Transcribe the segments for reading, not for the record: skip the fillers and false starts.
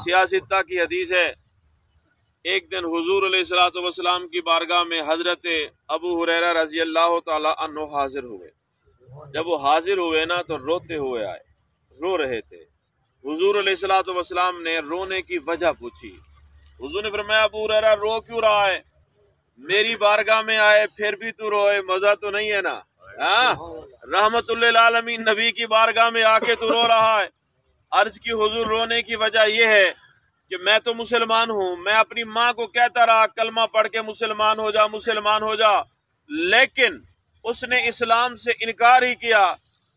سیاستہ کی حدیث ہے، ایک دن حضور علیہ الصلوۃ والسلام کی بارگاہ میں حضرت ابو ہریرہ رضی اللہ تعالی عنہ حاضر ہوئے۔ جب وہ حاضر ہوئے نا تو روتے ہوئے آئے، رو رہے تھے۔ حضور علیہ الصلوۃ والسلام نے رونے کی وجہ پوچھی۔ حضور نے فرمایا ابو ہریرہ رو کیوں رہا ہے؟ میری بارگاہ میں آئے پھر بھی تو روئے، مزہ تو نہیں ہے نا؟ رحمت للعالمین نبی کی بارگاہ میں آ کے تو رو رہا ہے۔ عرض کی حضور رونے کی وجہ یہ ہے کہ میں تو مسلمان ہوں، میں اپنی ماں کو کہتا رہا کلمہ پڑھ کے مسلمان ہو جا مسلمان ہو جا، لیکن اس نے اسلام سے انکار ہی کیا۔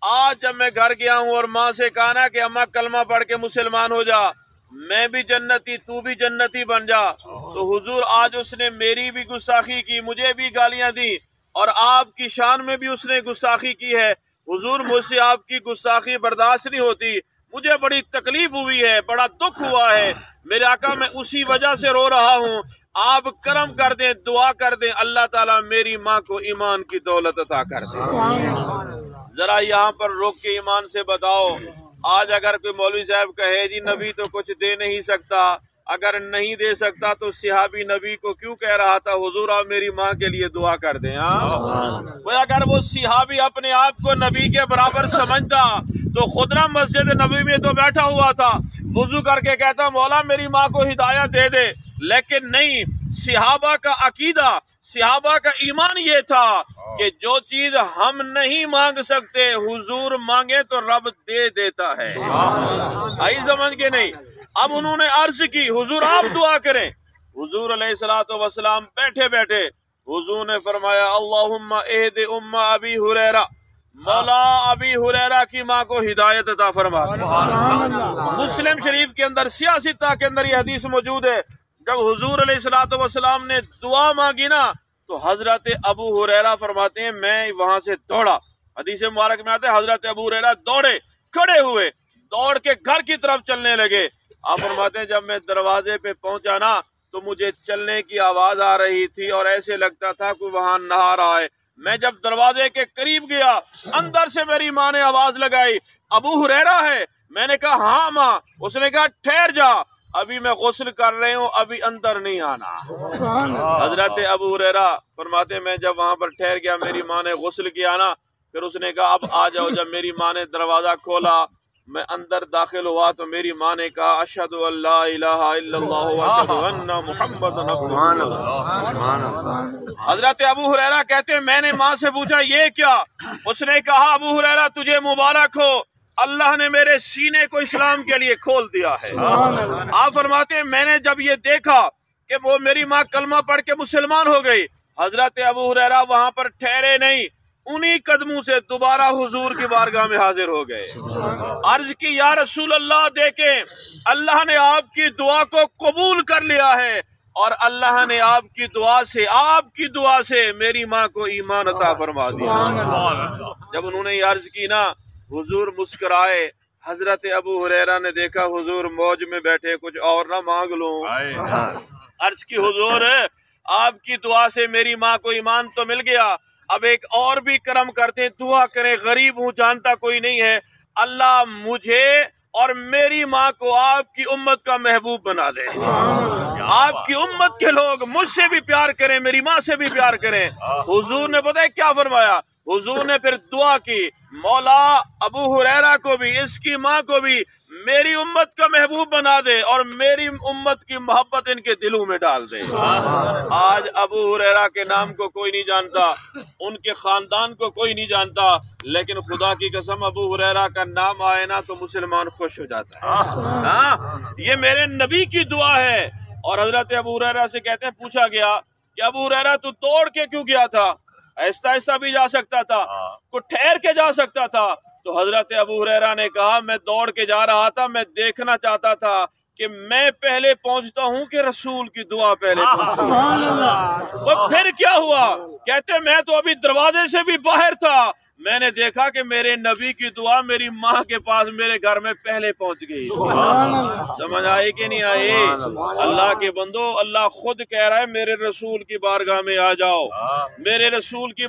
آج جب میں گھر گیا ہوں اور ماں سے کہا نا کہ اماں کلمہ پڑھ کے مسلمان ہو جا، میں بھی جنتی تو بھی جنتی بن جا، تو حضور آج اس نے میری بھی گستاخی کی، مجھے بھی گالیاں دی، اور آپ کی شان میں بھی اس نے گستاخی کی ہے۔ حضور مجھ سے آپ کی گستاخی برداشت نہیں ہوتی، مجھے بڑی تکلیف ہوئی ہے، بڑا دکھ ہوا ہے میرے آقا، میں اسی وجہ سے رو رہا ہوں۔ آپ کرم کر دیں، دعا کر دیں، اللہ تعالیٰ میری ماں کو ایمان کی دولت عطا کر دیں۔ ذرا یہاں پر روک کے ایمان سے بتاؤ، آج اگر کوئی مولوی صاحب کہے جی نبی تو کچھ دے نہیں سکتا، اگر نہیں دے سکتا تو صحابی نبی کو کیوں کہہ رہا تھا حضور آپ میری ماں کے لیے دعا کر دیں؟ اگر وہ صحابی اپنے آپ کو نبی کے برابر سمجھتا تو خود نہ مسجد نبی میں تو بیٹھا ہوا تھا، وضو کر کے کہتا مولا میری ماں کو ہدایت دے دے، لیکن نہیں، صحابہ کا عقیدہ، صحابہ کا ایمان یہ تھا کہ جو چیز ہم نہیں مانگ سکتے حضور مانگے تو رب دے دیتا ہے۔ آئی سمجھ کے نہیں؟ اب انہوں نے عرض کی حضور آپ دعا کریں۔ حضور علیہ الصلوۃ والسلام بیٹھے بیٹھے حضور نے فرمایا اللہم اہد ام ابی ہریرہ، مولا ابی ہریرہ کی ماں کو ہدایت عطا فرما۔ مسلم شریف کے اندر سیاستہ کے اندر یہ حدیث موجود ہے، جب حضور علیہ الصلوۃ والسلام نے دعا مانگی نا تو حضرت ابو ہریرہ فرماتے ہیں میں وہاں سے دوڑا۔ حدیث مبارک میں آتے ہیں حضرت ابو ہریرہ دوڑے، کھڑے ہوئے، دوڑ کے گھر کی طرف چلنے لگے۔ آپ فرماتے ہیں جب میں دروازے پہ پہنچا نا تو مجھے چلنے کی آواز آ رہی تھی اور ایسے لگتا تھا کہ وہاں نہا رہا ہے۔ میں جب دروازے کے قریب گیا اندر سے میری ماں نے آواز لگائی ابو ہریرہ ہے؟ میں نے کہا ہاں ماں۔ اس نے کہا ٹھہر جا، ابھی میں غسل کر رہے ہوں، ابھی اندر نہیں آنا۔ حضرت ابو ہریرہ فرماتے ہیں میں جب وہاں پر ٹھہر گیا میری ماں نے غسل کیا نا، پھر اس نے کہا اب آ جاؤ۔ جب میری ماں نے دروازہ کھولا میں اندر داخل ہوا تو میری ماں نے کہا اشہد ان لا الہ الا اللہ واشہد ان محمد عبدہ۔ حضرت ابو ہریرہ کہتے ہیں میں نے ماں سے پوچھا یہ کیا؟ اس نے کہا ابو ہریرہ تجھے مبارک ہو، اللہ نے میرے سینے کو اسلام کے لیے کھول دیا ہے۔ آپ فرماتے ہیں میں نے جب یہ دیکھا کہ وہ میری ماں کلمہ پڑھ کے مسلمان ہو گئی، حضرت ابو ہریرہ وہاں پر ٹھہرے نہیں، انہی قدموں سے دوبارہ حضور کی بارگاہ میں حاضر ہو گئے۔ عرض کی یا رسول اللہ دیکھیں اللہ نے آپ کی دعا کو قبول کر لیا ہے، اور اللہ نے آپ کی دعا سے میری ماں کو ایمان عطا فرما دیا۔ جب انہوں نے یہ عرض کی نا حضور مسکرائے۔ حضرت ابو ہریرہ نے دیکھا حضور موج میں بیٹھے، کچھ اور نہ مانگ لوں۔ عرض کی حضور آپ کی دعا سے میری ماں کو ایمان تو مل گیا، اب ایک اور بھی کرم کرتے ہیں، دعا کریں، غریب ہوں جانتا کوئی نہیں ہے، اللہ مجھے اور میری ماں کو آپ کی امت کا محبوب بنا دے، آپ کی امت کے لوگ مجھ سے بھی پیار کریں، میری ماں سے بھی پیار کریں۔ حضور نے پتہ ہے کیا فرمایا؟ حضور نے پھر دعا کی مولا ابو ہریرہ کو بھی اس کی ماں کو بھی میری امت کا محبوب بنا دے اور میری امت کی محبت ان کے دلوں میں ڈال دے۔ آج ابو ہریرہ کے نام کو کوئی نہیں جانتا، ان کے خاندان کو کوئی نہیں جانتا، لیکن خدا کی قسم ابو ہریرہ کا نام آئے نا تو مسلمان خوش ہو جاتا ہے۔ یہ میرے نبی کی دعا ہے۔ اور حضرت ابو ہریرہ سے کہتے ہیں پوچھا گیا کہ ابو ہریرہ تو دوڑ کے کیوں گیا تھا؟ ایسا ایسا بھی جا سکتا تھا، کوئی ٹھہر کے جا سکتا تھا۔ تو حضرت ابو ہریرہ نے کہا میں دوڑ کے جا رہا تھا، میں دیکھنا چاہتا تھا کہ میں پہلے پہنچتا ہوں کہ رسول کی دعا پہلے پہنچتی۔ تو پھر کیا ہوا؟ کہتے میں تو ابھی دروازے سے بھی باہر تھا، میں نے دیکھا کہ میرے نبی کی دعا میری ماں کے پاس میرے گھر میں پہلے پہنچ گئی۔ سمجھ آئی کہ نہیں آئی؟ اللہ کے بندو، اللہ خود کہہ رہا ہے میرے رسول کی بارگاہ میں آ جاؤ، میرے رسول کی